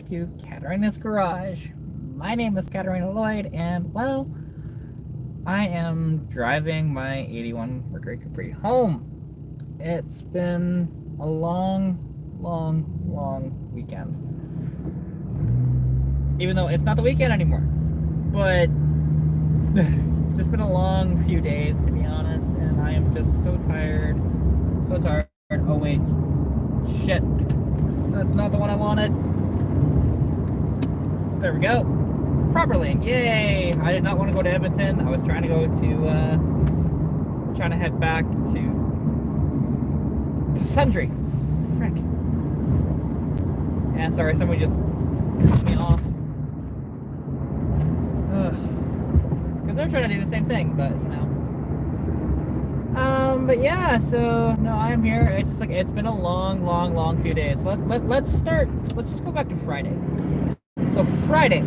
to Katarina's Garage. My name is Katarina Lloyd, and well, I am driving my 81 Mercury Capri home. It's been a long weekend. Even though it's not the weekend anymore. But it's just been a long few days, to be honest, and I am just so tired. So tired. Oh, wait. Shit. That's not the one I wanted. There we go. Proper lane. Yay! I did not want to go to Edmonton. I was trying to go to, trying to head back to Sundre. Frick. Yeah, sorry, somebody just cut me off. Because they're trying to do the same thing, but, you know. But yeah, so, no, I am here. It's just like, it's been a long few days. So let's start, let's just go back to Friday. So Friday,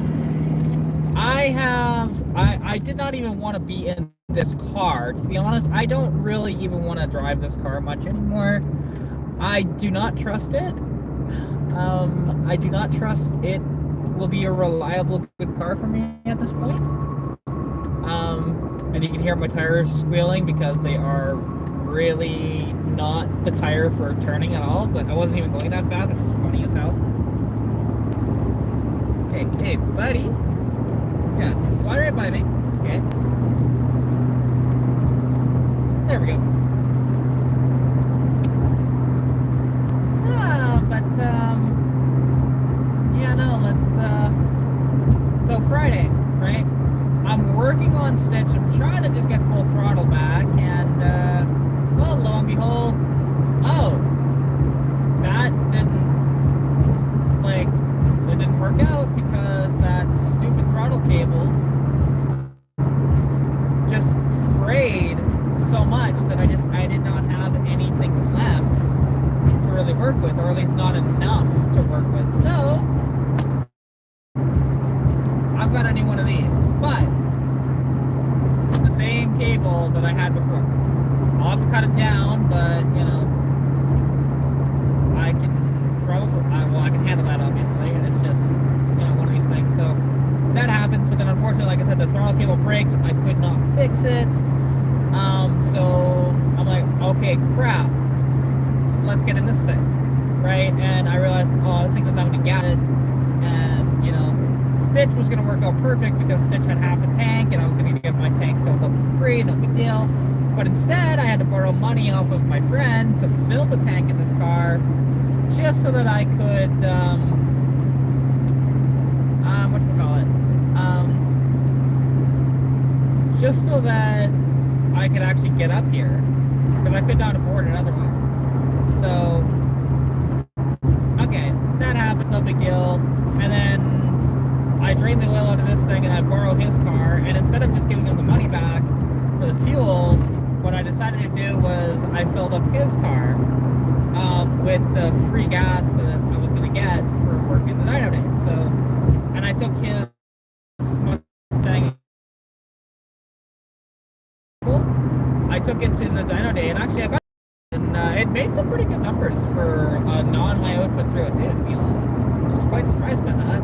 I did not even want to be in this car. To be honest, I don't really even want to drive this car much anymore. I do not trust it. I do not trust it will be a reliable, good car for me at this point. And you can hear my tires squealing because they are really not the tire for turning at all, but I wasn't even going that fast, which is funny as hell. Hey, buddy. Yeah, fly right by me. Okay. There we go. Yeah, no, so Friday, right? I'm working on Stitch. I'm trying to just get full throttle back, and, well, lo and behold, oh, that it didn't work out because that stupid throttle cable just frayed so much that I did not have anything left to really work with, or at least not enough to work with. So I've got a new one of these, but the same cable that I had before. I'll have to cut it down, but you know, I can probably, I can handle that obviously. It's just, you know, one of these things. So that happens, but then unfortunately, like I said, the throttle cable breaks. I could not fix it. So I'm like, okay, crap. Let's get in this thing, right? And I realized, oh, this thing doesn't have any gas in it, and you know, Stitch was going to work out perfect because Stitch had half a tank, and I was going to get my tank filled up for free, no big deal. But instead, I had to borrow money off of my friend to fill the tank in this car, just so that I could, just so that I could actually get up here, because I could not afford it otherwise. So, okay, that happens, no big deal. And then I drained the oil out of this thing, and I borrowed his car, and instead of just giving him the money back for the fuel, what I decided to do was I filled up his car with the free gas that I was going to get for working the dyno day. So, and I took his Mustang. I took it to the dyno day, and actually I got it, and it made some pretty good numbers for a non-high output through it too, to be honest. I was quite surprised by that.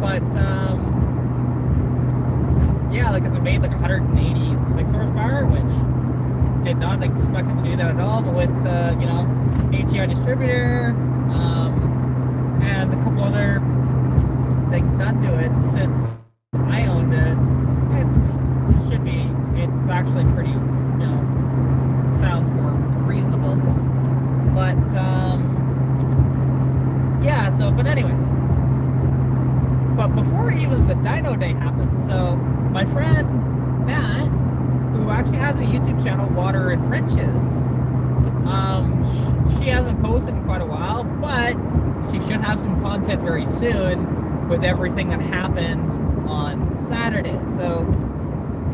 But, yeah, like, it made like 186 horsepower, which did not expect it to do that at all, but with, you know, HEI distributor, and a couple other things done to it since I owned it, it's actually pretty, you know, sounds more reasonable. But, yeah, so, but anyways. But before even the dyno day happened, so my friend Matt, who actually has a YouTube channel, Water and Wrenches, she hasn't posted in quite a while, but she should have some content very soon with everything that happened on Saturday. So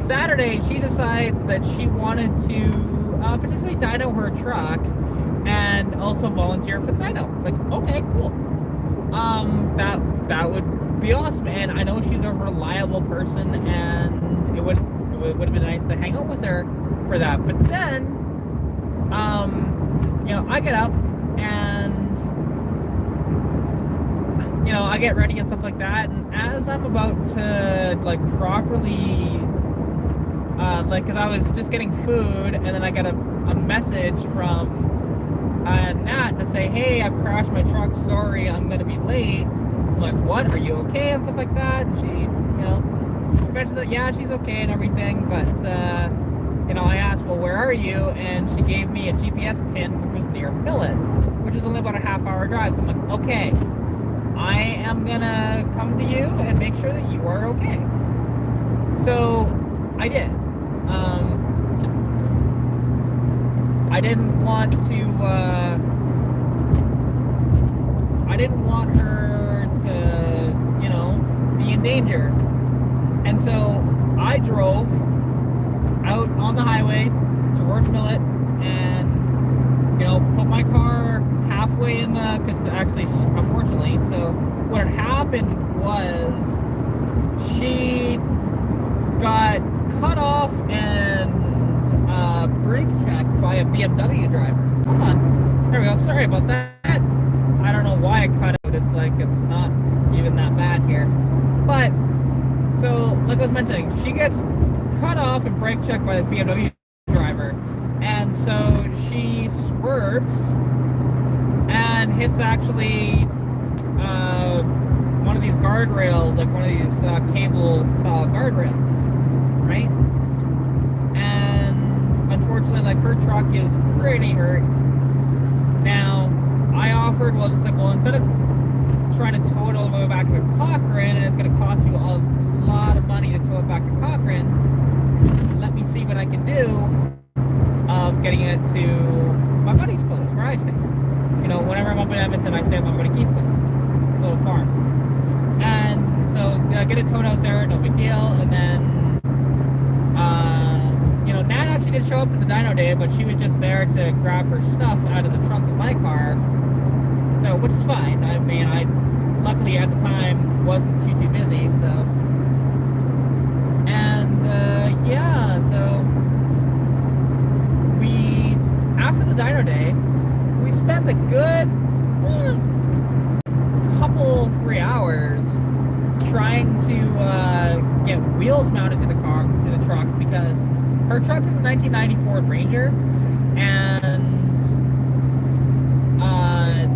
Saturday, she decides that she wanted to potentially dyno her truck and also volunteer for the dyno. It's like, okay, cool. That would be awesome, and I know she's a reliable person, and it would have been nice to hang out with her for that. But then, you know, I get up and I get ready and stuff like that, and as I'm about to like properly because I was just getting food, and then I got a message from Nat to say, hey, I've crashed my truck, sorry, I'm gonna be late. I'm like, what, are you okay, and stuff like that. And she mentioned that, yeah, she's okay and everything, but I asked, well, where are you? And she gave me a GPS pin, which was near Millet, which is only about a half-hour drive. So I'm like, okay, I am gonna come to you and make sure that you are okay. So I did. I didn't want her to, be in danger. And so I drove out on the highway towards Millet and, put my car halfway in the, because actually, unfortunately, so what had happened was she got cut off and brake checked by a BMW driver. Hold on. There we go. Sorry about that. I don't know why I cut out. It's like it's not even that bad here. But, so, like I was mentioning, she gets cut off and brake checked by this BMW driver. And so she swerves and hits actually one of these guardrails, like one of these cable-style guardrails, right? And unfortunately, like, her truck is pretty hurt. Now, I offered, well, just like, well, instead of trying to tow it all the way back to Cochrane, and it's going to cost you a lot of money to tow it back to Cochrane, let me see what I can do of getting it to my buddy's place, where I stay. Whenever I'm up in Edmonton, I stay at my buddy Keith's place. It's a little farm. And so, get it towed out there, no big deal, and then Nat actually did show up at the dyno day, but she was just there to grab her stuff out of the trunk of my car. So, which is fine. I mean, I luckily at the time wasn't too busy, so. And, yeah, so after the dyno day, we spent a good couple, 3 hours trying to get wheels mounted to the truck, because her truck is a 1990 Ford Ranger, and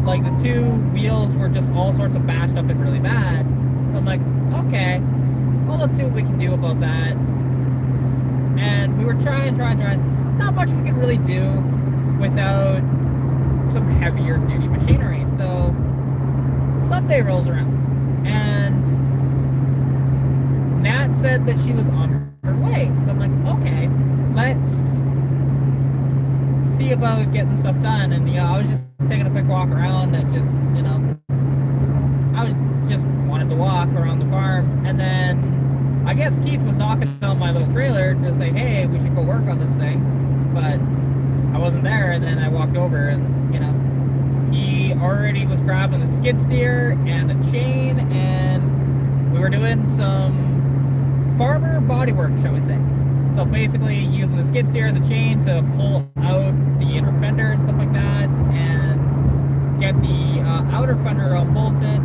like the two wheels were just all sorts of bashed up and really bad. So I'm like, okay, well, let's see what we can do about that. And we were trying. Not much we could really do without some heavier duty machinery. So Sunday rolls around, and Nat said that she was on her way. So I'm like, okay, let's see about getting stuff done. And I was just taking a quick walk around and just, I was just wanted to walk around the farm. And then I guess Keith was knocking on my little trailer to say, hey, we should go work on this thing. But I wasn't there, and then I walked over, and, he already was grabbing the skid steer and the chain, and we were doing some farmer bodywork, shall we say. So basically using the skid steer and the chain to pull out the inner fender and stuff like that, and get the outer fender all bolted,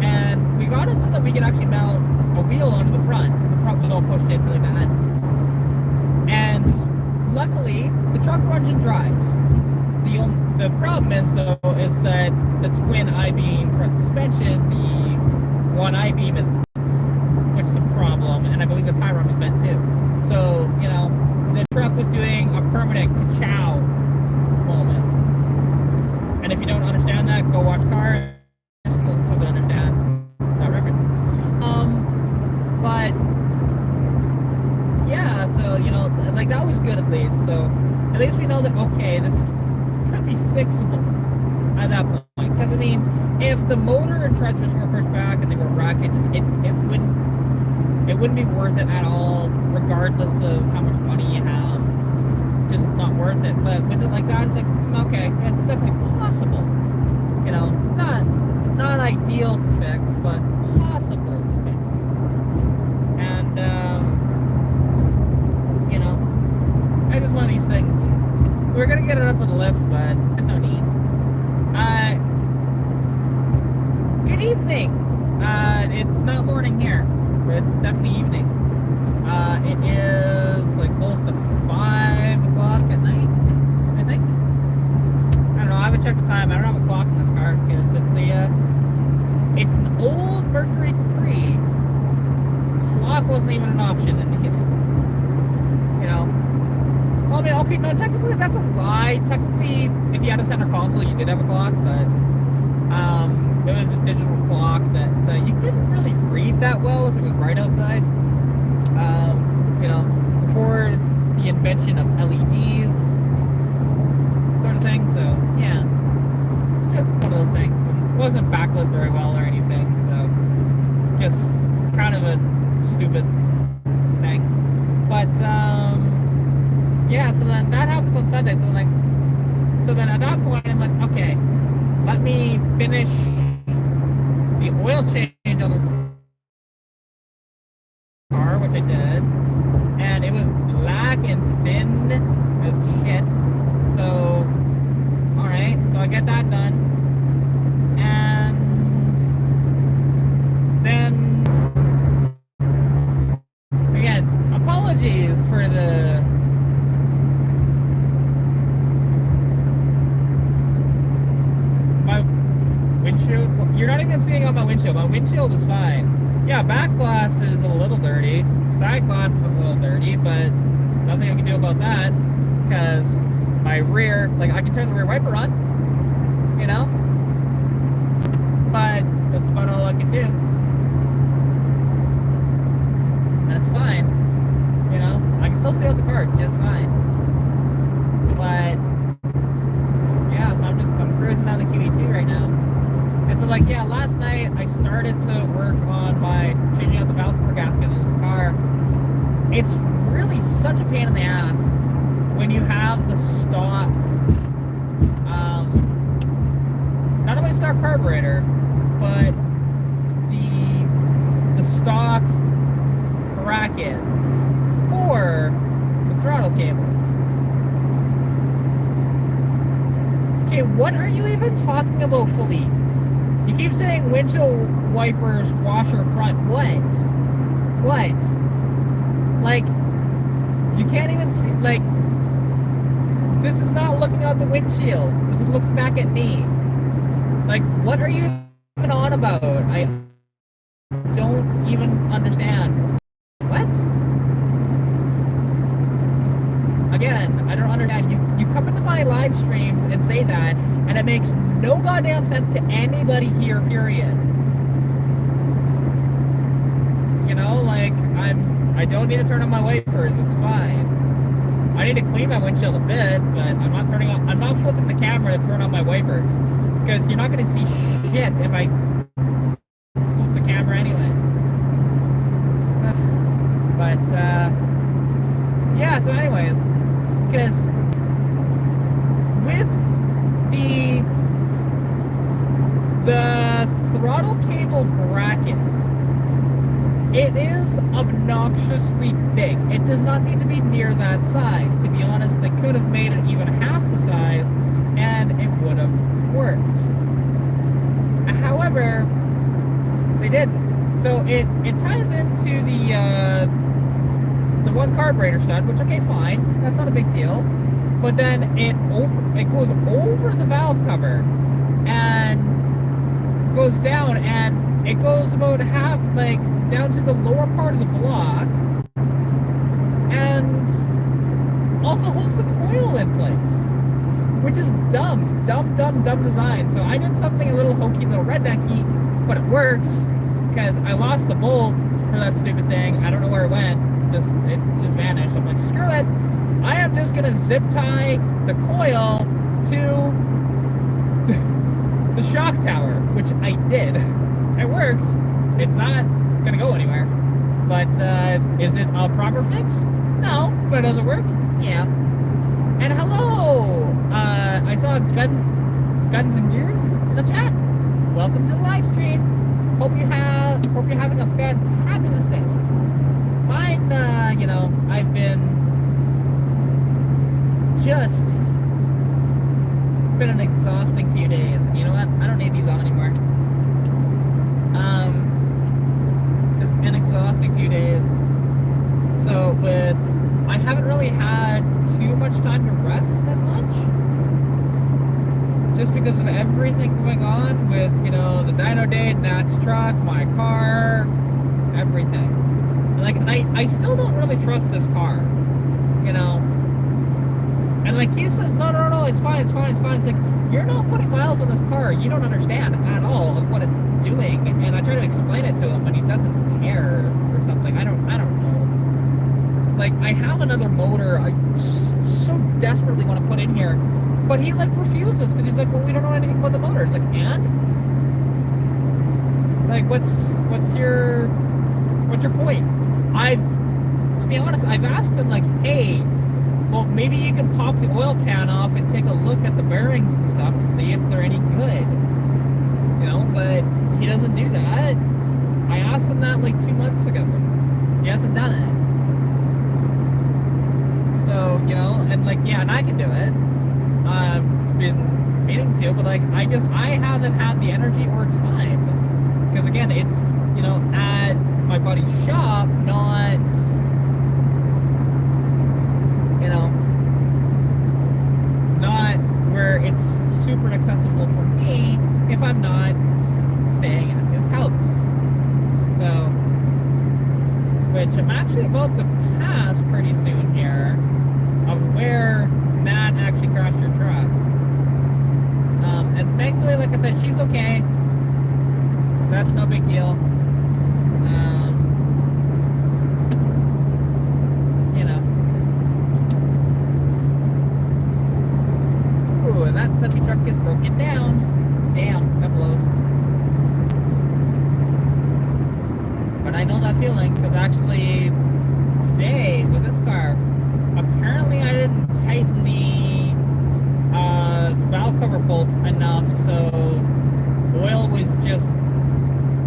and we got it so that we could actually mount a wheel onto the front, because the front was all pushed in really bad. And luckily, the truck runs and drives. The problem is, though, is that the twin I-beam front suspension, the one I-beam is bent, which is a problem, and I believe the tie rod was bent too. So, the truck was doing a permanent ka-chow moment. And if you don't understand that, go watch Cars. You'll totally understand that reference. But yeah, so, like, that was good at least. So at least we know that, okay, this could be fixable at that point. Because, I mean, if the motor and transmission were pushed back and they were wrecked, it wouldn't be worth it at all, regardless of how much money you have. Just not worth it. But with it like that, it's like, okay, it's definitely possible. Not ideal to fix, but possible to fix. And, it's just one of these things. We were gonna get it up with a lift, but there's no need. evening. It's not morning here. It's definitely evening. It is like close to 5 o'clock at night, I think. I don't know. I haven't checked the time. I don't have a clock in this car because it's an old Mercury Capri. Clock wasn't even an option in these. You know. Well, I mean, okay, no, technically that's a lie. Technically, if you had a center console, you did have a clock, but it was this digital clock that you couldn't really read that well if it was bright outside. You know, before the invention of LEDs, sort of thing. So yeah, just one of those things. It wasn't backlit very well or anything, so just kind of a stupid thing. But yeah, so then that happens on Sunday. So then at that point, I'm like, okay, let me finish the oil change on this car, which I did, and it was black and thin as shit. So, alright, so I get that done, and then, again, apologies for the windshield. You're not even seeing on my windshield. My windshield is fine. Yeah, back glass is a little dirty. Side glass is a little dirty, but nothing I can do about that because my rear, like I can turn the rear wiper on, you know, but that's about all I can do. That's fine. You know, I can still see out the car just fine. But yeah, so I'm cruising down the QE2 right now. And so, like, yeah, last night I started to work on changing out the valve cover gasket in this car. It's really such a pain in the ass when you have the stock, not only stock carburetor, but the stock bracket for the throttle cable. Okay, what are you even talking about, Philippe? You keep saying windshield wipers, washer front. What? What? Like, you can't even see, like, this is not looking out the windshield. This is looking back at me. Like, what are you even on about? I don't even understand. What? Just, again, I don't understand. You come into my live streams and say that, and it makes no goddamn sense to anybody here, period. You know, like, I don't need to turn on my wipers, it's fine. I need to clean my windshield a bit, but I'm not flipping the camera to turn on my wipers. Because you're not gonna see shit if I flip the camera anyways. But, yeah, so anyways, because with the throttle cable bracket, it is obnoxiously big. It does not need to be near that size. To be honest, they could have made it even half the size and it would have worked. However, they didn't. So it ties into the one carburetor stud, which, okay, fine, that's not a big deal. But then it goes over the valve cover and goes down, and it goes about half, like, down to the lower part of the block, and also holds the coil in place, which is dumb design. So I did something a little hokey, little rednecky, but it works, because I lost the bolt for that stupid thing. I don't know where it went. It just vanished. I'm like, screw it. I am just gonna zip tie the coil to the shock tower, which I did. It works. It's not gonna go anywhere. But is it a proper fix? No. But does it work? Yeah. And hello! I saw Guns and Gears in the chat. Welcome to the live stream. Hope you're having a fantabulous day. Mine, you know, I've been an exhausting few days, and you know what? I don't need these on anymore. with, you know, the dyno day, Nat's truck, my car, everything. Like, I still don't really trust this car, you know? And like, he says, no, it's fine, it's fine, it's fine. It's like, you're not putting miles on this car. You don't understand at all of what it's doing. And I try to explain it to him, and he doesn't care or something. I don't know. Like, I have another motor I so desperately want to put in here, but he like refuses because he's like, well, we don't know anything about the motor. It's like, and? Like, what's your point? To be honest, I've asked him, like, hey, well, maybe you can pop the oil pan off and take a look at the bearings and stuff to see if they're any good. You know, but he doesn't do that. I asked him that like 2 months ago. He hasn't done it. So, you know, and like, yeah, and I can do it. I've been meaning to, but like, I haven't had the energy or time. Because again, it's, you know, at my buddy's shop, not, you know, not where it's super accessible for me if I'm not staying at his house. So, which I'm actually about to pass pretty soon here, of where Nat actually crashed her truck. And thankfully, like I said, she's okay. That's no big deal. You know. Ooh, and that semi truck is broken down. Damn, that blows. But I know that feeling, because actually today with this car, apparently I didn't tighten the valve cover bolts enough, so oil was just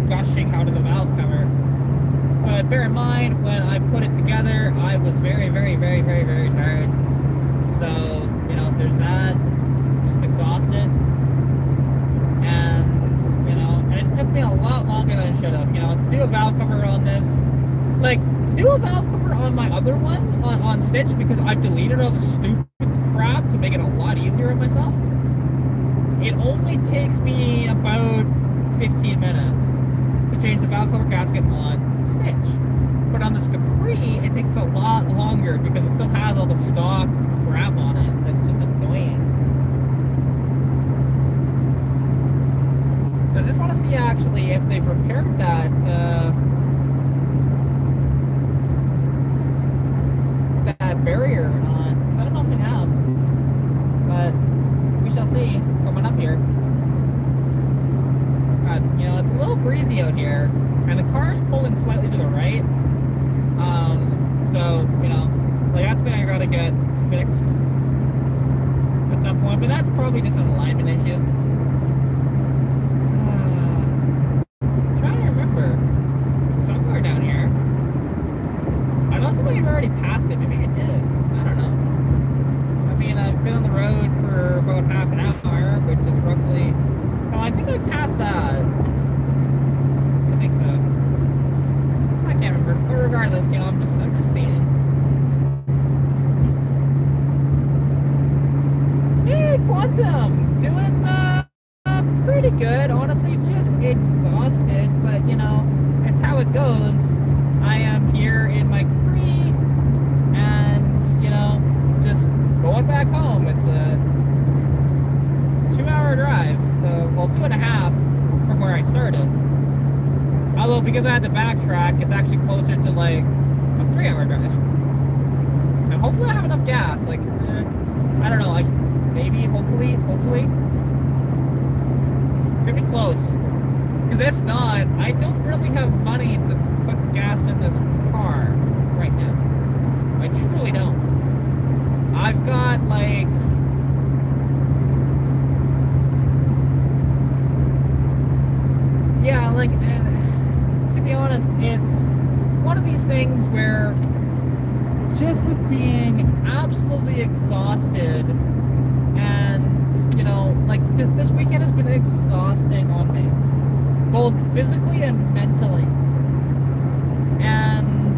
gushing out of the valve cover. But bear in mind, when I put it together, I was very, very, very, very, very tired. So, you know, there's that. Just exhausted. And, you know, and it took me a lot longer than it should have. You know, to do a valve cover on this, like, to do a valve cover on my other one, on Stitch, because I've deleted all the stupid crap to make it a lot easier on myself, it only takes me about 15 minutes to change the valve cover gasket on Stitch. But on this Capri, it takes a lot longer because it still has all the stock crap on it that's just annoying. So I just want to see actually if they've repaired that that barrier or not. Because I don't know if they have. But we shall see coming up here. You know, it's a little breezy out here, and the car is pulling slightly to the right. So, you know, like, that's the thing I gotta get fixed at some point, but that's probably just an alignment issue. I'm trying to remember. Somewhere down here. I know somebody had already passed it. Maybe I did. I don't know. I mean, I've been on the road for about half an hour, which is roughly... Oh, I think I passed that. I think so. I can't remember. But regardless, you know, I'm just seeing. Hey, Quantum! Doing pretty good. Honestly, just exhausted, but you know, it's how it goes. I am here in my Capri, and you know, just going back home. It's a 2-hour drive, so, well, 2.5 from where I started. Although, because I had to backtrack, it's actually closer to, like, a 3-hour drive. And hopefully I have enough gas, like, I don't know, like, maybe, hopefully, it's gonna be close. Because if not, I don't really have money to put gas in this car right now. I truly don't. I've got, like... Yeah, like, and to be honest, it's one of these things where just with being absolutely exhausted and, you know, like, this weekend has been exhausting on me, both physically and mentally. And,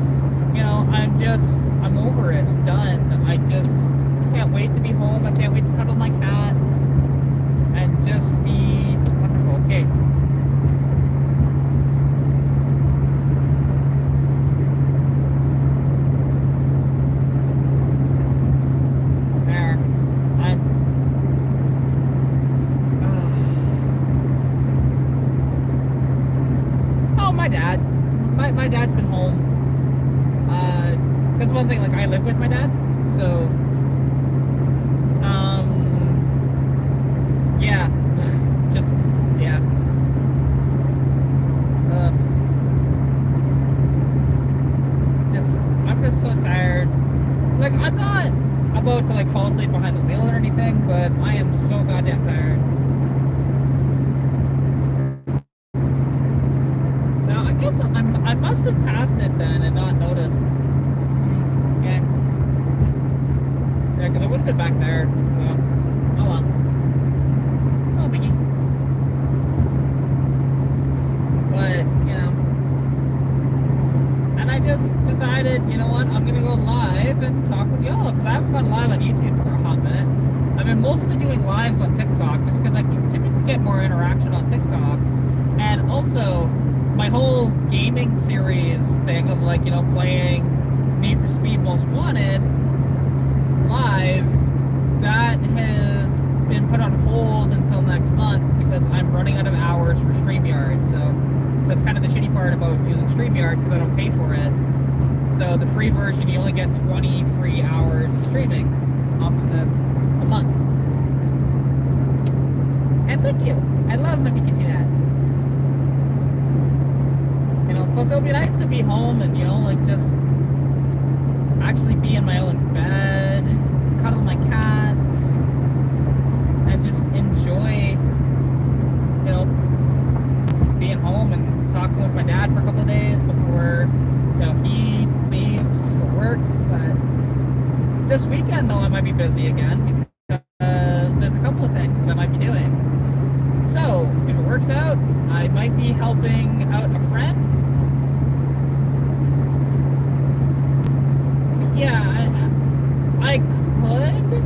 you know, I'm over it. I'm done. I just can't wait to be home. I can't wait to cuddle my cats and just be wonderful. Okay. There. I'm... Oh, my dad. My dad's been home. That's one thing, like, I live with my dad, so... Yeah. Just, yeah. I'm just so tired. Like, I'm not about to, like, fall asleep behind the wheel or anything, but I am so goddamn tired. Now, I guess I must have passed it then and not noticed. Okay. Yeah, because I would have been back there, so... Oh well. No biggie. But, you know... And I just decided, you know what, I'm gonna go live and talk with y'all, because I haven't gone live on YouTube for a hot minute. I've been mostly doing lives on TikTok, just because I typically get more interaction on TikTok. And also, my whole gaming series thing of, like, you know, playing Need for Speed Most Wanted live, that has been put on hold until next month because I'm running out of hours for StreamYard. So that's kind of the shitty part about using StreamYard, because I don't pay for it. So the free version, you only get 20 free hours of streaming off of a month. And thank you. I love my Pikachu hat. You know, plus it'll be nice to be home and, you know, like, just actually be in my own bed, cuddle my cats, and just enjoy, you know, being home and talking with my dad for a couple of days before, you know, he leaves for work. But this weekend, though, I might be busy again because there's a couple of things that I might be doing. So, if it works out, I might be helping out a friend. So, yeah, I could,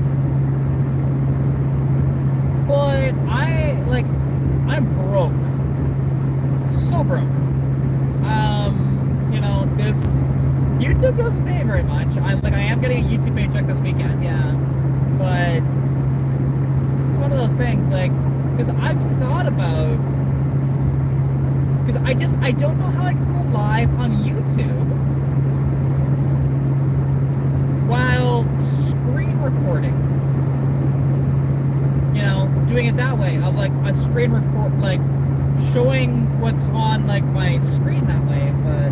but I'm broke. So broke. You know, this YouTube doesn't pay very much. I am getting a YouTube paycheck this weekend, yeah. But it's one of those things, like, because I've thought about, because I don't know how I can go live on YouTube while screen recording. You know, doing it that way, of, like, a screen record, like, showing what's on, like, my screen that way, but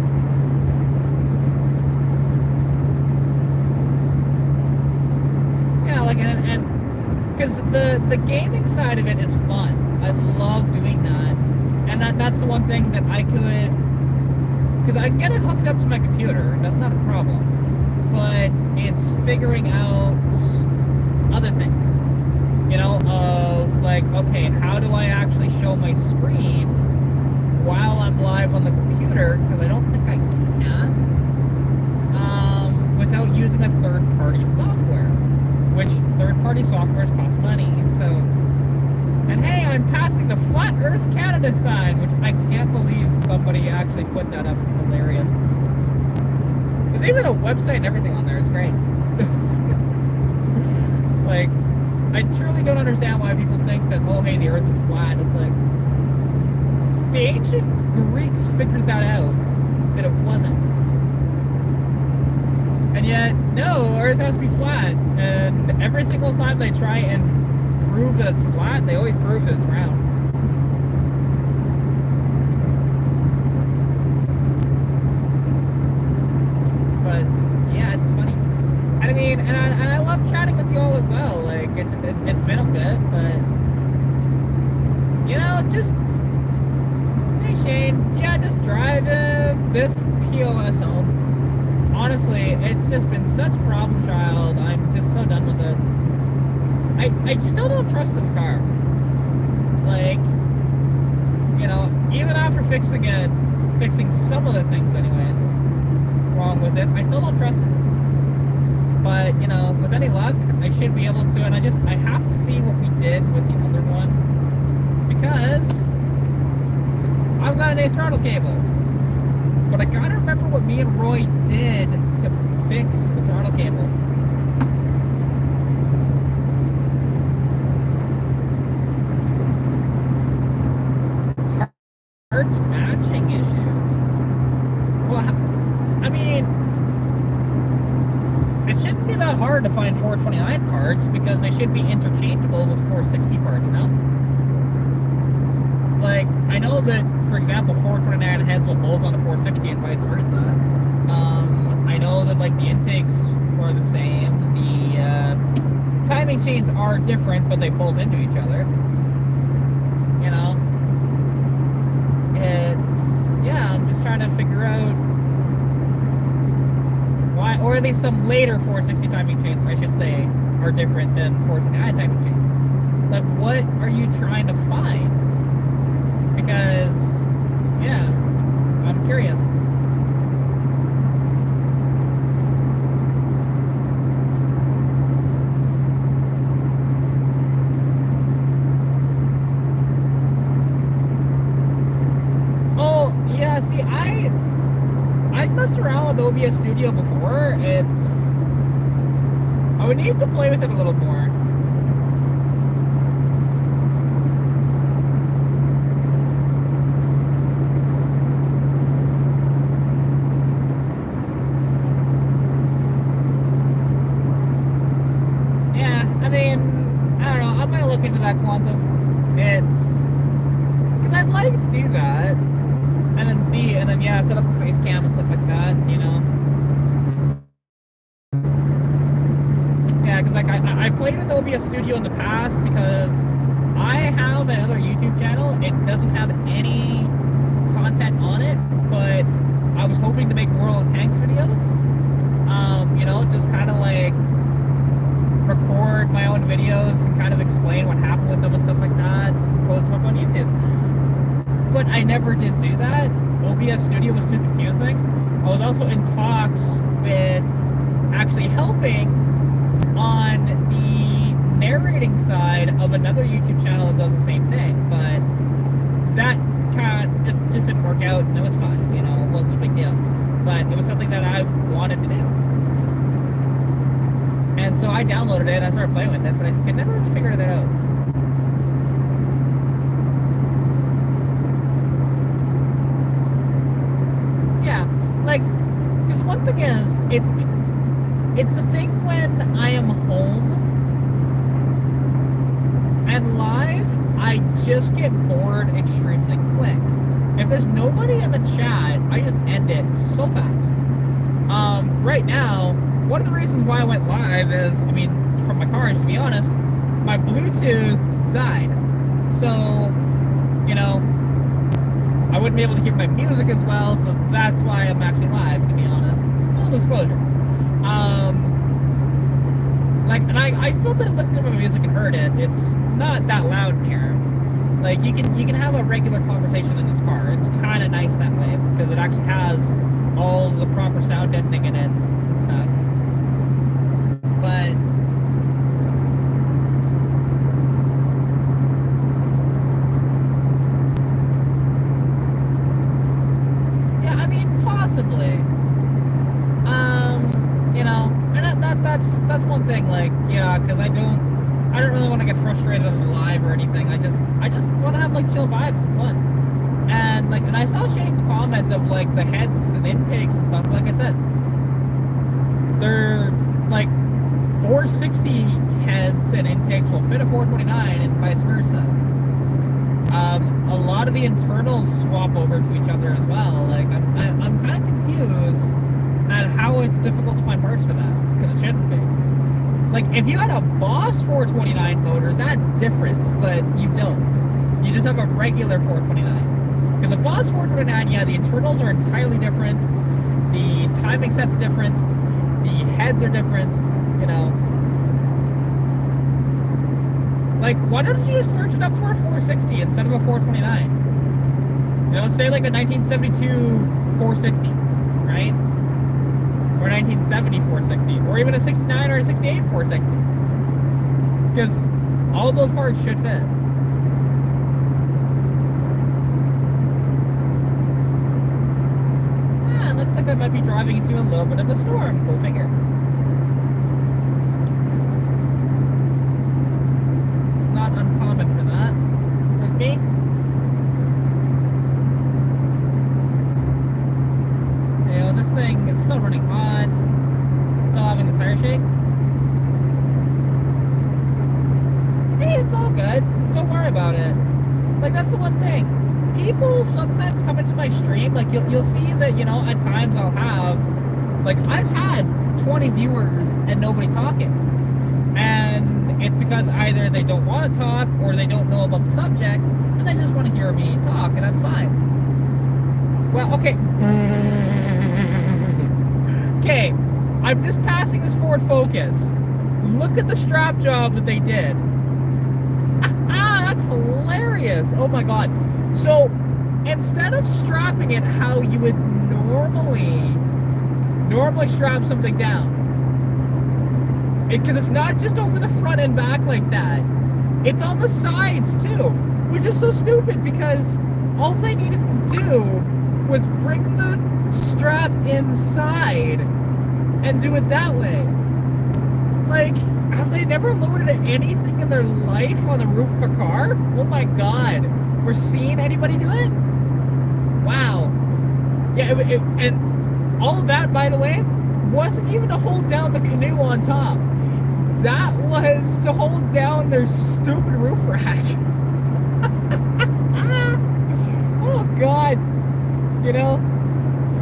yeah, like, and because the gaming side of it is fun. I love doing that, and that's the one thing that I could, because I can get it hooked up to my computer, that's not a problem, but it's figuring out other things, you know, of, like, okay, how do I actually show my screen while I'm live on the computer, because I don't think I can, without using a third-party software, which third-party softwares cost money. So, and hey, I'm passing the Flat Earth Canada sign, which I can't believe somebody actually put that up. It's hilarious. There's even a website and everything on there. It's great. Like, I truly don't understand why people think that, oh, hey, the Earth is flat. It's like, the ancient Greeks figured that out, that it wasn't. And yet, no, Earth has to be flat. And every single time they try and prove that it's flat, they always prove that it's round. But, yeah, it's funny. I mean, and I love chatting with you all as well. Like, it's been a bit, but, you know, just, hey, Shane, yeah, just drive this POS home. Honestly, it's just been such a problem child. I'm just so done with it. I still don't trust this car. Like, you know, even after fixing some of the things anyways, wrong with it, I still don't trust it. But, you know, with any luck, I should be able to, and I have to see what we did with the other one, because got an A throttle cable. But I gotta remember what me and Roy did to fix the throttle cable. Parts matching issues. Well, I mean, it shouldn't be that hard to find 429 parts because they should be interchangeable with 460 parts, no? Like, I know that, for example, 429 heads will bolt on a 460 and vice versa. I know that, like, the intakes are the same. The timing chains are different, but they bolt into each other. You know? Yeah, I'm just trying to figure out why, or at least some later 460 timing chains, I should say, are different than 429 timing chains. Like, what are you trying to find? Because, yeah, I'm curious. Oh, yeah, see, I've messed around with OBS Studio before. I would need to play with it a little more. Yeah, I mean, I don't know. I might look into that quantum. Because I'd like to do that. And then see, and then, yeah, set up a face cam and stuff like that, you know? Yeah, because, like, I played with OBS Studio in the past because I have another YouTube channel. It doesn't have any content on it, but I was hoping to make World of Tanks videos. You know, just kind of, like, record my own videos and kind of explain what happened with them and stuff like that, and post them up on YouTube. But I never did do that. OBS Studio was too confusing. I was also in talks with actually helping on the narrating side of another YouTube channel that does the same thing, but that kind of just didn't work out, and it was fine, you know, it wasn't a big deal. But it was something that I wanted to do. And so I downloaded it and I started playing with it, but I could never really figure it out. Like, because one thing is, it's a thing when I am home and live, I just get bored extremely quick. If there's nobody in the chat, I just end it so fast. Right now, one of the reasons why I went live is, I mean, from my cars, to be honest, my Bluetooth died. So, you know, I wouldn't be able to hear my music as well, so that's why I'm actually live, to be honest. Full disclosure. Like, and I still could have listened to my music and heard it. It's not that loud in here. Like, you can have a regular conversation in this car. It's kind of nice that way, because it actually has all the proper sound deadening in it and stuff. But possibly. You know, and that's one thing, like, yeah, because I don't really want to get frustrated on the live or anything. I just want to have, like, chill vibes and fun. And, like, and I saw Shane's comment of, like, the heads and intakes and stuff. Like I said, they're, like, 460 heads and intakes will fit a 429 and vice versa. A lot of the internals swap over to each other as well. Like, I'm kind of confused at how it's difficult to find parts for that, because it shouldn't be. Like, if you had a Boss 429 motor, that's different, but you don't. You just have a regular 429. Because the Boss 429, yeah, the internals are entirely different, the timing set's different, the heads are different, you know. Like, why don't you just search it up for a 460 instead of a 429? You know, say like a 1972 460, right? Or 1970 460, or even a 69 or a 68 460. Because all of those parts should fit. might be driving into a little bit of a storm. Go figure. It's not uncommon for that. With me. You know, this thing is still running hot. Still having the tire shake. Hey, it's all good. Don't worry about it. Like, that's the one thing. People sometimes come into my stream, like, you'll see that, you know, at times I'll have, like, I've had 20 viewers and nobody talking. And it's because either they don't want to talk or they don't know about the subject and they just want to hear me talk, and that's fine. Well, okay. Okay, I'm just passing this Ford Focus. Look at the strap job that they did. That's hilarious. Oh my god. So instead of strapping it how you would normally strap something down, because it's not just over the front and back like that, it's on the sides too, which is so stupid because all they needed to do was bring the strap inside and do it that way. Like, have they never loaded anything in their life on the roof of a car? Oh my god. We're seeing anybody do it? Wow. Yeah, and all of that, by the way, wasn't even to hold down the canoe on top. That was to hold down their stupid roof rack. Oh god. You know,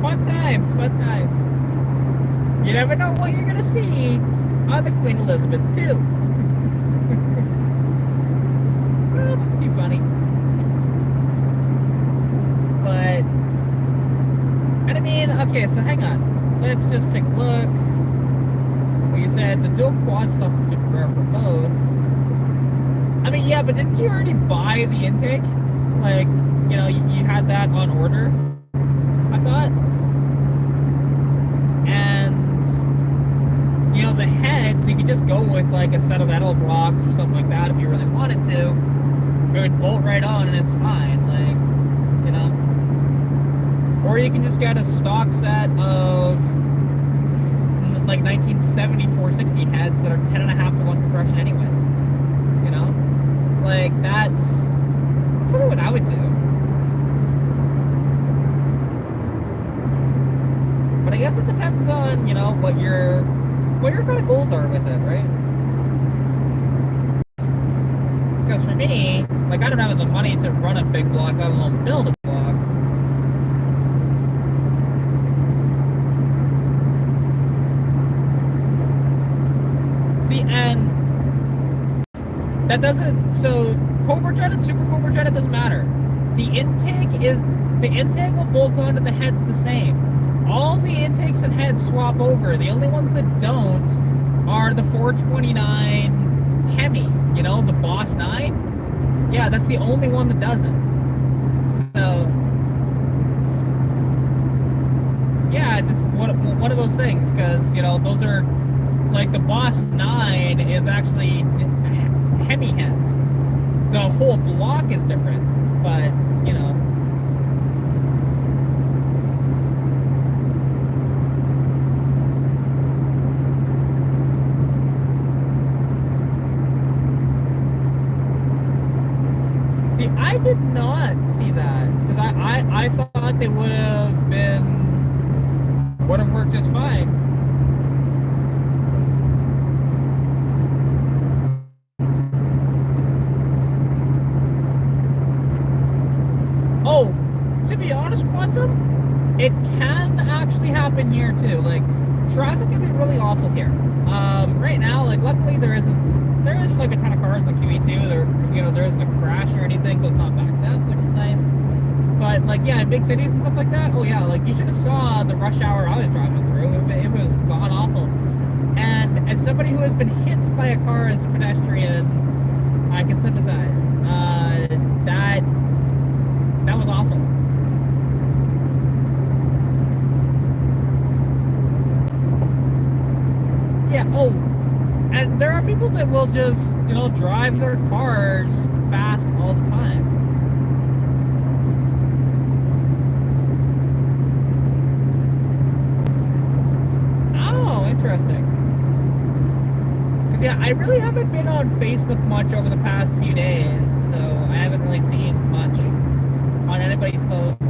fun times, fun times. You never know what you're gonna see on the Queen Elizabeth II. Well, that's too funny. But, and I mean, okay, so hang on. Let's just take a look. Well, you said the dual quad stuff is super rare for both. I mean, yeah, but didn't you already buy the intake? Like, you know, you had that on order, I thought. And, you know, the heads, you could just go with like a set of Edelbrocks or something like that if you really wanted to. It would bolt right on and it's fine, like, you know. Or you can just get a stock set of like 1970 460 heads that are 10.5 to 1 compression anyways. You know? Like, that's probably what I would do. But I guess it depends on, you know, what your kind of goals are with it, right? Because for me, like, I don't have the money to run a big block, let alone build a block. See, and that doesn't, so Cobra Jet and Super Cobra Jet, it doesn't matter. The intake will bolt onto the heads the same. All the intakes and heads swap over. The only ones that don't are the 429 Hemi, you know, the Boss 9. Yeah, that's the only one that doesn't. So, yeah, it's just one of those things, because, you know, those are, like, the Boss 9 is actually Hemi heads. The whole block is different, but, you know. See, I did not see that, because I thought they would have worked just fine. Oh, to be honest, Quantum, it can actually happen here too. Like, traffic can be really awful here. Right now, like, luckily there isn't like a ton of cars in the QE2. There isn't a crash or anything, so it's not backed up, which is nice. But, like, yeah, in big cities and stuff like that, oh yeah, like, you should have saw the rush hour I was driving through. It was god awful. And as somebody who has been hit by a car as a pedestrian, I can sympathize. That was awful. Yeah, oh, and there are people that will just, you know, drive their cars fast all the time. Yeah, I really haven't been on Facebook much over the past few days, so I haven't really seen much on anybody's posts.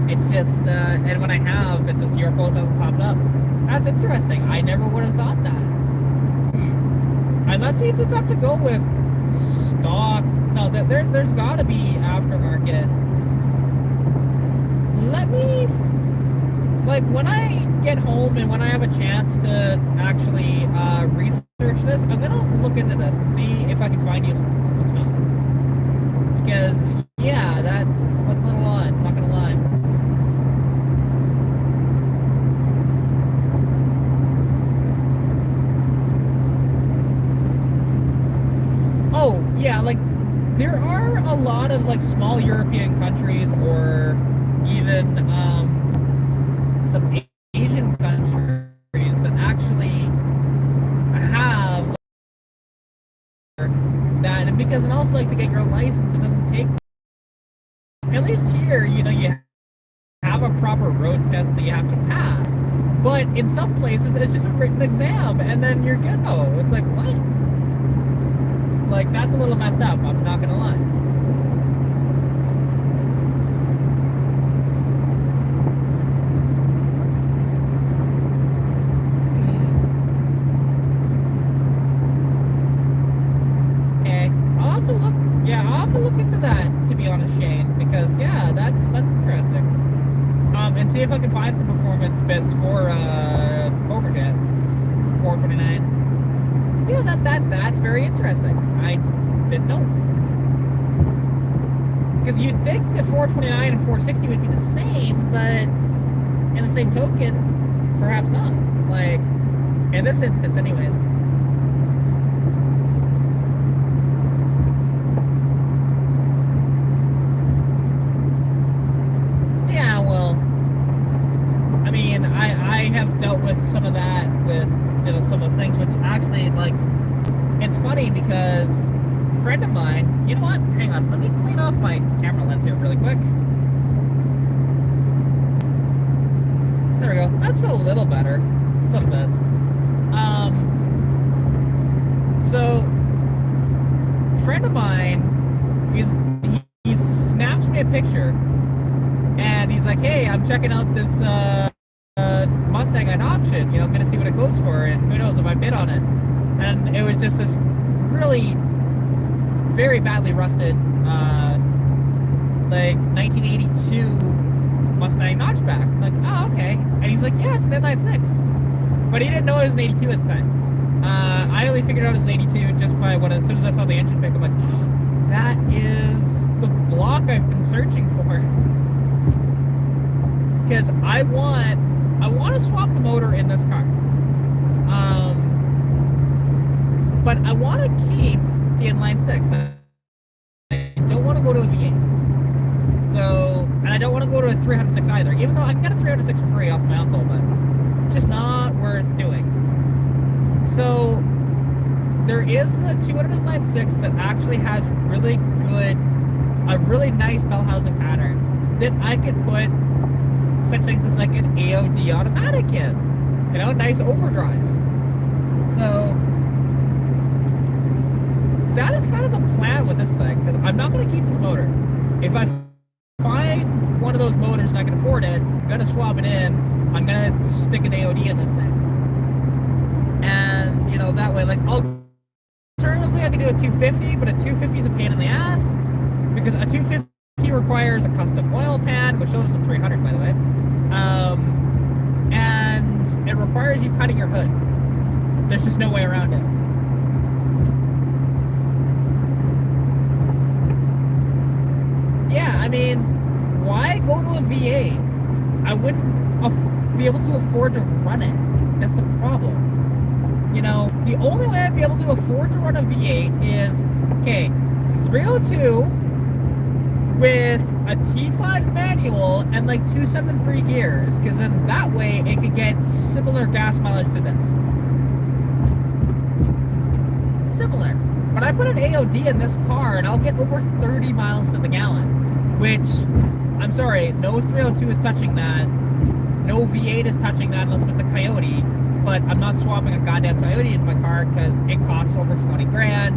It's just, and when I have, it's just your post hasn't popped up. That's interesting. I never would have thought that. Unless you just have to go with stock. No, there's got to be aftermarket. Let me, like, when I get home and when I have a chance to actually research this, I'm gonna look into this and see if I can find you some stuff. Because yeah, that's a little odd. Not gonna lie. Oh yeah, like there are a lot of like small European countries or even some Asian countries that actually have that, and because and also like to get your license, it doesn't take. At least here, you know, you have a proper road test that you have to pass. But in some places, it's just a written exam, and then you're good. Oh, it's like what? Like that's a little messed up. I'm not gonna lie. I'll have to look into that, to be honest, Shane, because yeah, that's interesting. And see if I can find some performance bits for Cobra Jet 429. Yeah, that's very interesting. I didn't know. Because you'd think that 429 and 460 would be the same, but in the same token, perhaps not. Like in this instance, anyways. I have dealt with some of that with, you know, some of the things which actually, like, it's funny because a friend of mine, you know what, hang on, let me clean off my camera lens here really quick. There we go, that's a little better, a little bit. So a friend of mine, he snaps me a picture and he's like, hey, I'm checking out this Mustang at auction, you know, I'm gonna see what it goes for, and who knows if I bid on it. And it was just this really very badly rusted like 1982 Mustang notchback. I'm like, oh, okay. And he's like, yeah, it's an inline six, but he didn't know it was an 82 at the time. I only figured out it was an 82 just by when, as soon as I saw the engine pick, I'm like, oh, that is the block I've been searching for. Because I want to swap the motor in this car. But I want to keep the inline six. I don't want to go to a V8. So, and I don't want to go to a 306 either, even though I can get a 306 for free off my uncle, but just not worth doing. So, there is a 296 that actually has really good, a really nice bell housing pattern that I could put such things as like an AOD automatic in, you know, nice overdrive. So that is kind of the plan with this thing, because I'm not going to keep this motor. If I find one of those motors and I can afford it, I'm going to swap it in. I'm going to stick an AOD in this thing, and you know, that way, like, alternatively I can do a 250, but a 250 is a pain in the ass because a 250 requires a custom oil pan, which shows a 300, by the way, and it requires you cutting your hood. There's just no way around it. Yeah, I mean, why go to a V8? I wouldn't be able to afford to run it. That's the problem. You know, the only way I'd be able to afford to run a V8 is, okay, 302 with a T5 manual and like 273 gears, because then that way it could get similar gas mileage to this. Similar. But I put an AOD in this car and I'll get over 30 miles to the gallon, which, I'm sorry, no 302 is touching that. No V8 is touching that unless it's a Coyote. but I'm not swapping a goddamn Coyote in my car because it costs over 20 grand,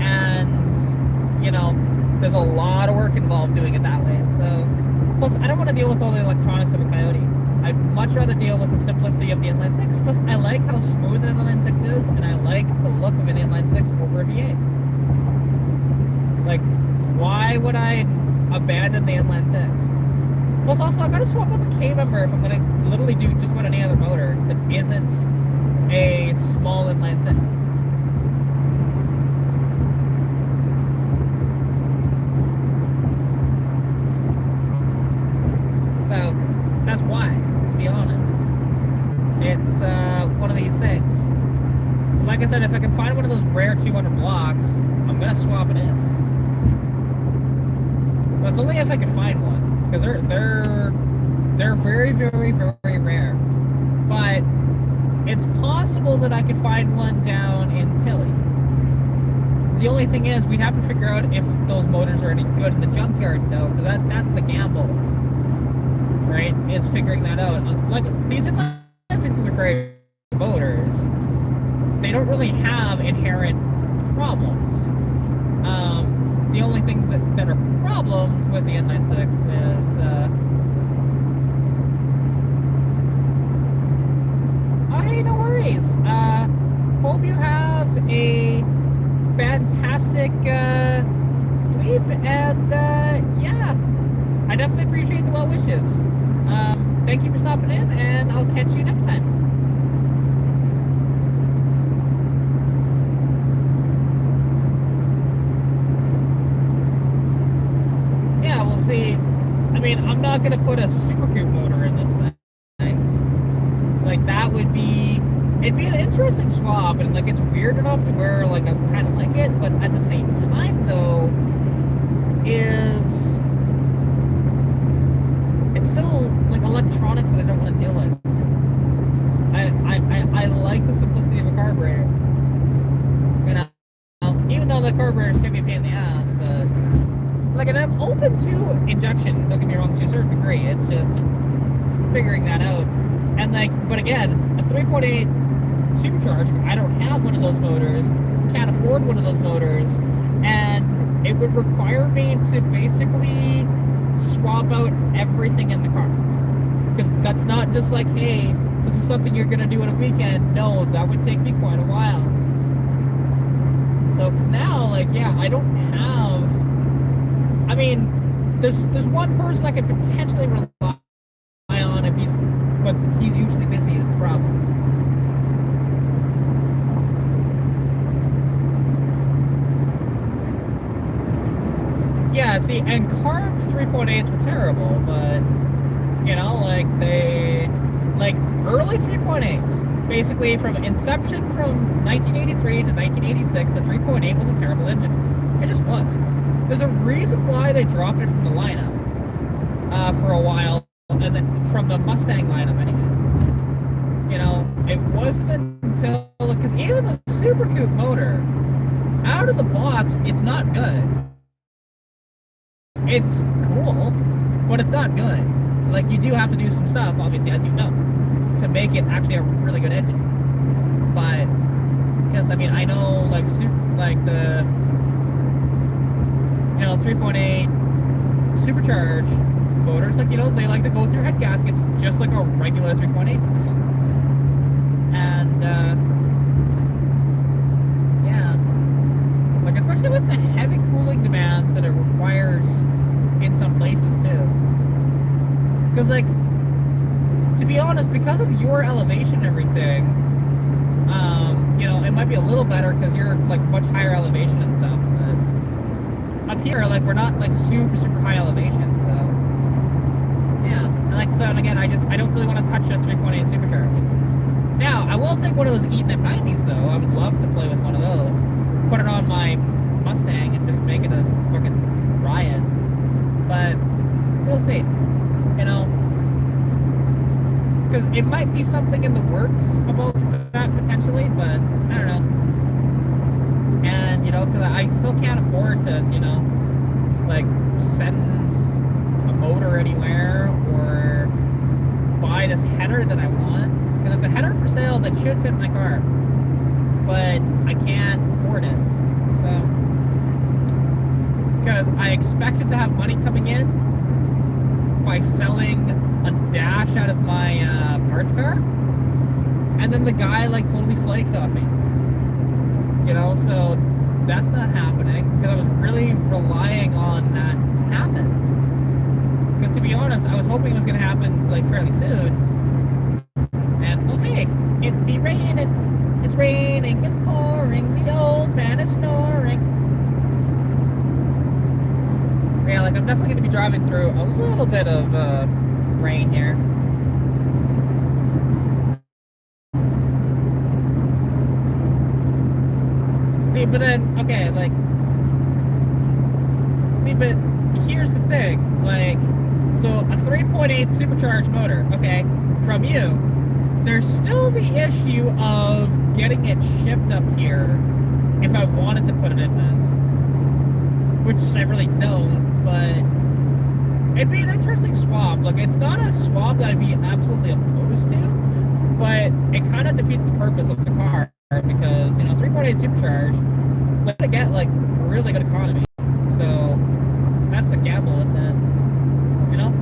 and you know, there's a lot of work involved doing it that way. So, plus I don't want to deal with all the electronics of a Coyote. I'd much rather deal with the simplicity of the inline six. Plus, I like how smooth an inline six is, and I like the look of an inline six over a V8. Like, why would I abandon the inline six? Plus, also, I gotta swap out the K member if I'm gonna literally do just about any other motor that isn't a small inline six. So, that's why, to be honest. It's one of these things. Like I said, if I can find one of those rare 200 blocks, I'm gonna swap it in. But it's only if I can find one. Because they're very, very, very rare. But it's possible that I could find one down in Tilly. The only thing is, we'd have to figure out if those motors are any good in the junkyard, though, because that's the gamble, right? Is figuring that out. Like, these inline sixes are great motors. They don't really have inherent problems. The only thing that are problems with the inline six is oh, hey, no worries. Hope you have a fantastic sleep, and yeah, I definitely appreciate the well wishes. Thank you for stopping in, and I'll catch you next time. Yeah, we'll see. I mean, I'm not gonna put a Super Coupe motor in this thing. Like, that would be... It'd be an interesting swap, and, like, it's weird enough to where, like, I kind of like it, but at the same time, though, is... It's still, like, electronics that I don't want to deal with. I like the simplicity of a carburetor. You know? Even though the carburetors can be a pain in the ass, but... Like, and I'm open to injection, don't get me wrong, to a certain degree. It's just figuring that out. And, like, but again, a 3.8 supercharged, I don't have one of those motors, can't afford one of those motors, and it would require me to basically swap out everything in the car. Because that's not just like, hey, this is something you're going to do in a weekend. No, that would take me quite a while. So, because now, like, yeah, I don't have... I mean, there's one person I could potentially rely on if he's... But he's usually busy, that's the problem. Yeah, see, and carb 3.8s were terrible, but, you know, like, like, early 3.8s, basically from inception from 1983 to 1986, a 3.8 was a terrible engine. It just was. There's a reason why they dropped it from the lineup for a while, and then from the Mustang lineup anyways. You know, it wasn't until, because even the Super Coupe motor, out of the box, it's not good. It's cool, but it's not good. Like, you do have to do some stuff, obviously, as you know, to make it actually a really good engine. But, because, I mean, I know, like, the, you know, 3.8 supercharged motors, like, you know, they like to go through head gaskets just like a regular 3.8 does. And, yeah. Like, especially with the heavy cooling demands that it requires in some places, too. Because, like, to be honest, because of your elevation and everything, you know, it might be a little better because you're, like, much higher elevation and stuff, but up here, like, we're not, like, super, super high elevation, so, yeah. And, like, so, and again, I don't really want to touch that 3.8 supercharge. Now, I will take one of those Eaton M90s, though. I would love to play with one of those. Put it on my Mustang and just make it a fucking riot. But, we'll see. You know? Because it might be something in the works about that, potentially, but, I don't know. And, you know, because I still can't afford to, you know, like, send a motor anywhere or buy this header that I want. Because there's a header for sale that that should fit my car, but I can't afford it. So, because I expected to have money coming in by selling a dash out of my parts car, and then the guy like totally flaked on me. You know, so that's not happening because I was really relying on that to happen. Because to be honest, I was hoping it was going to happen like fairly soon. And oh hey, it be raining. It's raining. It's pouring. The old man is snoring. Yeah, like I'm definitely going to be driving through a little bit of rain here. See, but then, okay, like, see, but here's the thing, like, so a 3.8 supercharged motor, okay, from you, there's still the issue of getting it shipped up here if I wanted to put it in this, which I really don't, but it'd be an interesting swap. Like, it's not a swap that I'd be absolutely opposed to, but it kind of defeats the purpose of the car. Because, you know, 3.8 supercharged, let it get like really good economy. So that's the gamble with it, you know?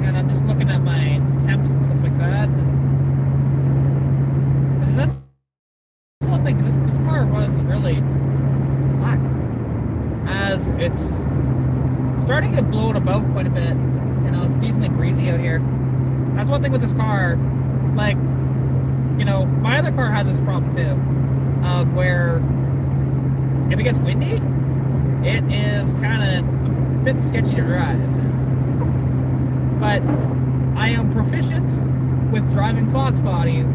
And I'm just looking at my temps and stuff like that. And that's one thing, this car was really black. As it's starting to get blown about quite a bit. You know, it's decently breezy out here. That's one thing with this car. Like, you know, my other car has this problem too, of where if it gets windy, it is kind of a bit sketchy to drive. But I am proficient with driving Fox bodies,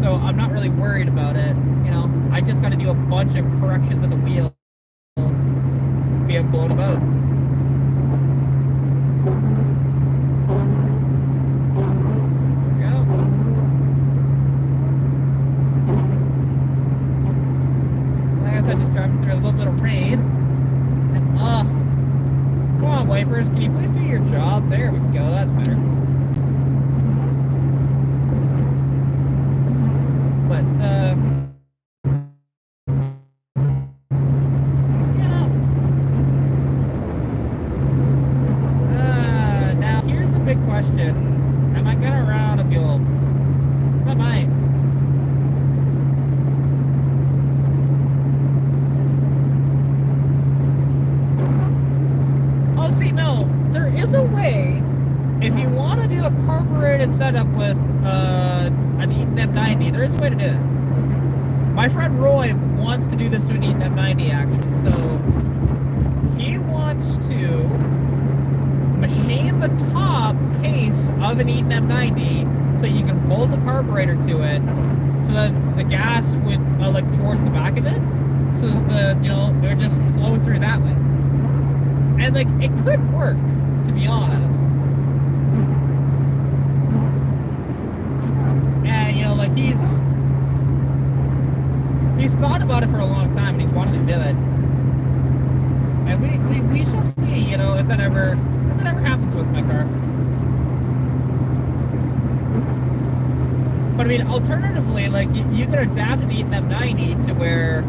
so I'm not really worried about it. You know, I just got to do a bunch of corrections of the wheel, being blown about. Just driving through a little bit of rain. And, come on, wipers, can you please do your job? There we go, that's better. But, you know. Now here's the big question. Am I gonna run out of fuel? I might. Is a way, if you want to do a carbureted setup with an Eaton M90, there is a way to do it. My friend Roy wants to do this to an Eaton M90 actually, so he wants to machine the top case of an Eaton M90 so you can bolt a carburetor to it, so that the gas would like towards the back of it, so that the, you know, it would just flow through that way. And like it could work, to be honest. And you know, like he's thought about it for a long time and he's wanted to do it. And we shall see, you know, if that ever happens with my car. But I mean, alternatively, like you could adapt an Eaton M90 to where,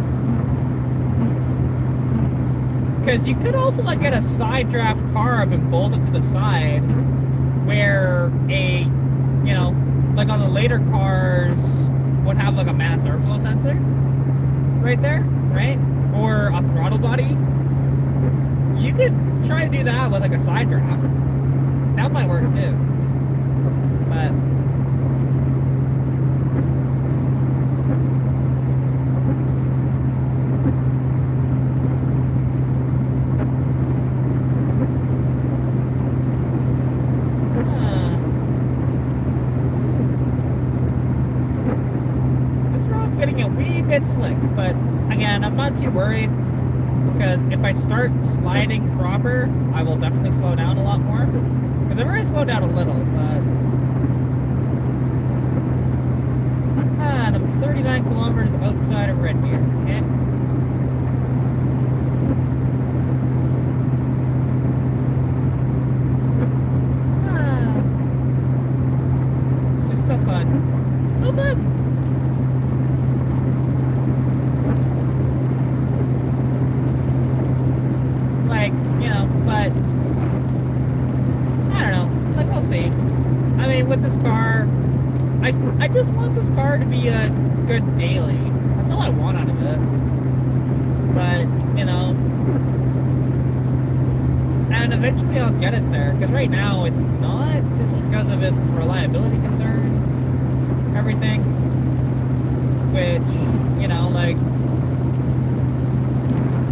because you could also like get a side draft carb and bolt it to the side, where a, you know, like on the later cars would have like a mass airflow sensor right there, right? Or a throttle body. You could try to do that with like a side draft. That might work too. But getting a wee bit slick, but again, I'm not too worried, because if I start sliding proper, I will definitely slow down a lot more, because I've already slowed down a little, but and I'm 39 kilometers outside of Red Deer, okay? but I don't know. Like, we'll see. I mean, with this car, I just want this car to be a good daily. That's all I want out of it. But, and eventually I'll get it there. Because right now it's not, just because of its reliability concerns, everything. Which, like,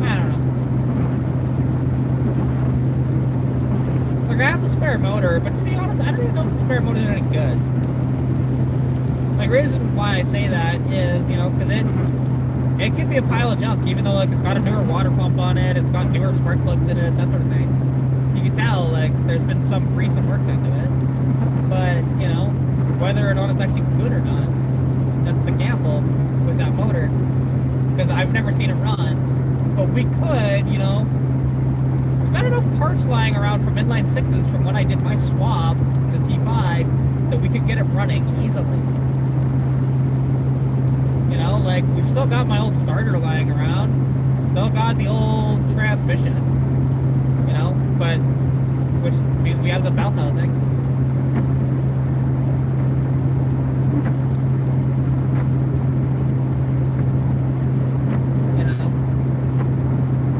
I don't know. Like, I have the spare motor, but to be honest, I don't even know if the spare motor is any good. Like, the reason why I say that is, because it could be a pile of junk, even though, like, it's got a newer water pump on it, it's got newer spark plugs in it, that sort of thing. You can tell, like, there's been some recent work done to it. But, whether or not it's actually good or not, that's the gamble with that motor. Because I've never seen it run. But we could, we've got enough parts lying around from inline 6s from when I did my swap to the T5 that we could get it running easily. Like, we've still got my old starter lying around. Still got the old transmission. But, which means we have the belt housing.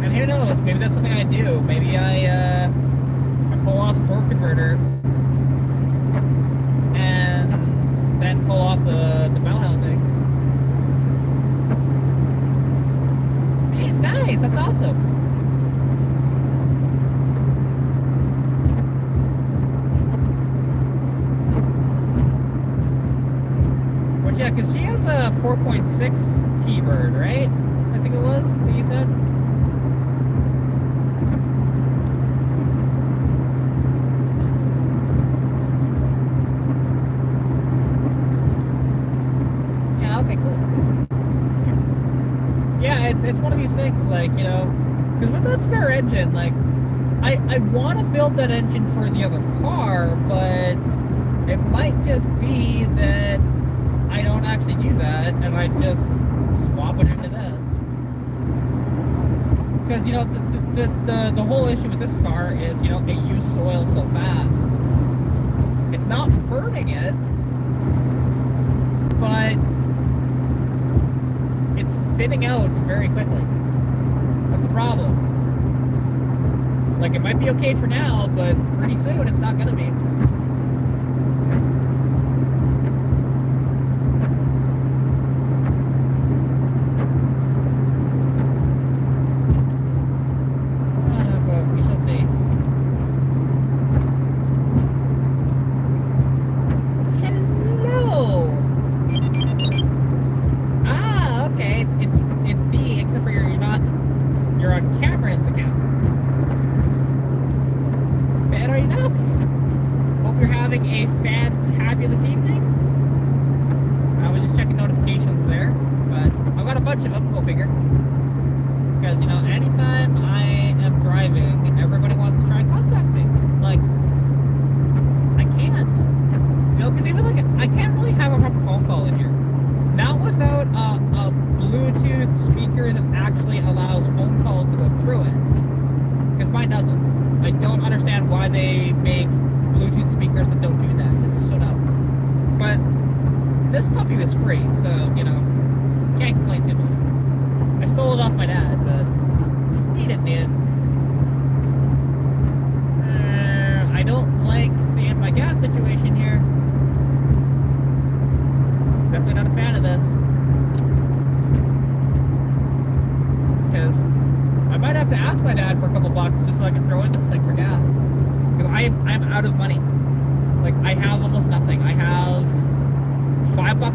And who knows, maybe that's something I do. Maybe I pull off the torque converter and then pull off the belt housing. Hey, nice, that's awesome. Yeah, because she has a 4.6 T-Bird, right? I think it was, that you said? Yeah, okay, cool. Yeah, it's one of these things, like, because with that spare engine, like, I want to build that engine for the other car, but it might just be that I don't actually do that, and I just swap it into this. Because, the whole issue with this car is, it uses oil so fast. It's not burning it, but it's thinning out very quickly. That's the problem. Like, it might be okay for now, but pretty soon it's not gonna be.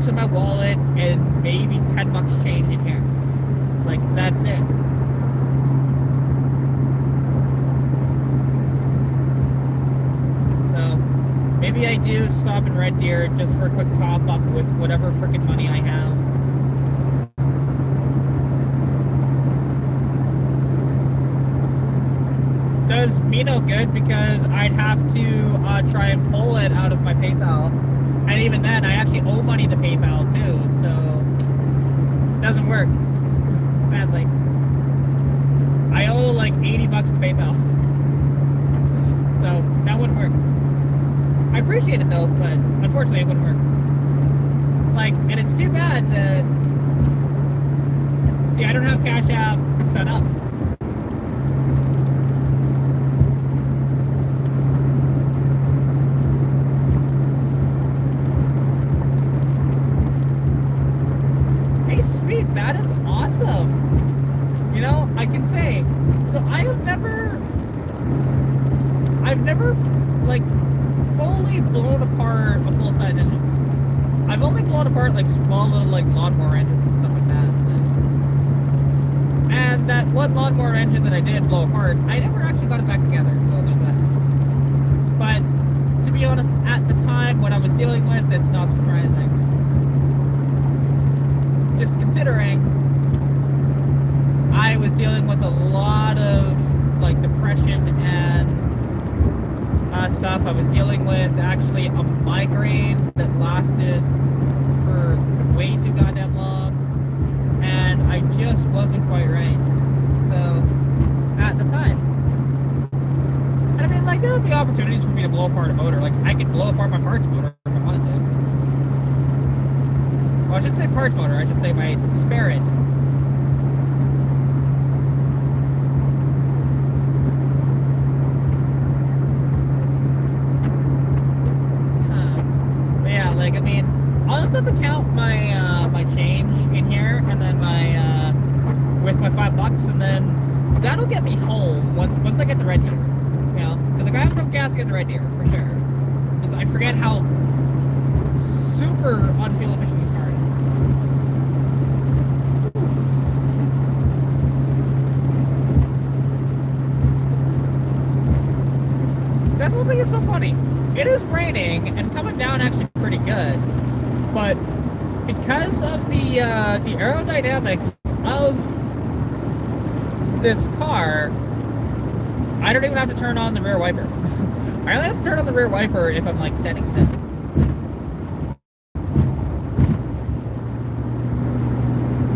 In my wallet and maybe $10 change in here. Like, that's it. So maybe I do stop in Red Deer just for a quick top up with whatever freaking money I have. Does me no good because I'd have to try and pull it out of my PayPal. And even then, I actually owe money to PayPal too, so it doesn't work, sadly. I owe like $80 to PayPal. appreciate it though, but unfortunately it wouldn't work. Like, and it's too bad that, see, I don't have Cash App set up. Hey, sweet, that is awesome. You know, I can say, so I've never, like, fully blown apart a full-size engine. I've only blown apart, like, small little, like, lawnmower engines and stuff like that. So. And that one lawnmower engine that I did blow apart, I never actually got it back together, so there's that. But, to be honest, at the time, what I was dealing with, it's not surprising. Just considering I was dealing with a lot of, like, depression and stuff. I was dealing with actually a migraine that lasted for way too goddamn long, and I just wasn't quite right. So, at the time. And I mean, like, there would be opportunities for me to blow apart a motor. Like, I could blow apart my parts motor if I wanted to. Well, I should say parts motor. I should say my spare engine. Like, I mean, I'll just have to count my my change in here, and then my with my $5, and then that'll get me home once I get the red deer. You know, because I got enough gas to get the red deer for sure. Because I forget how super unfuel efficient this car is. That's one thing that's so funny. It is raining and coming down actually pretty good, but because of the aerodynamics of this car, I don't even have to turn on the rear wiper. I only have to turn on the rear wiper if I'm like standing still.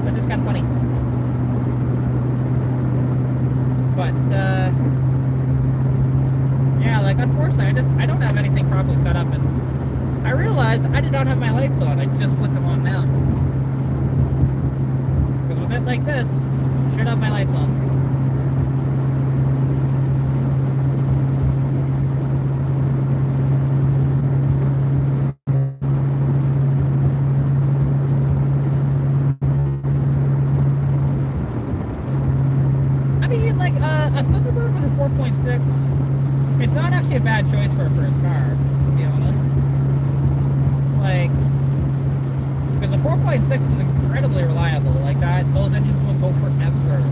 Which is kind of funny. But yeah, like, unfortunately, I don't have anything properly set up, and I realized I did not have my lights on. I just flicked them on now. Because with it like this, should have my lights on. I mean, like, a Thunderbird with a 4.6, it's not actually a bad choice for a first car, to be honest. Like, because the 4.6 is incredibly reliable. Like, those engines will go forever,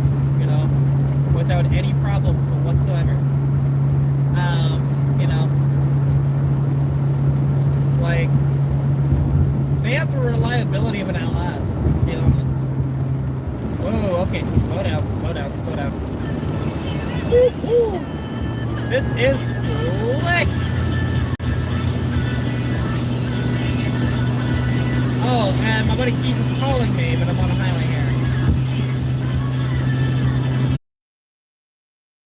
you know, without any problems whatsoever. You know, like, they have the reliability of an LS, to be honest. Whoa, okay, slow down. Woo-hoo. This is slick! Oh, and my buddy Keith is calling me, but I'm on a highway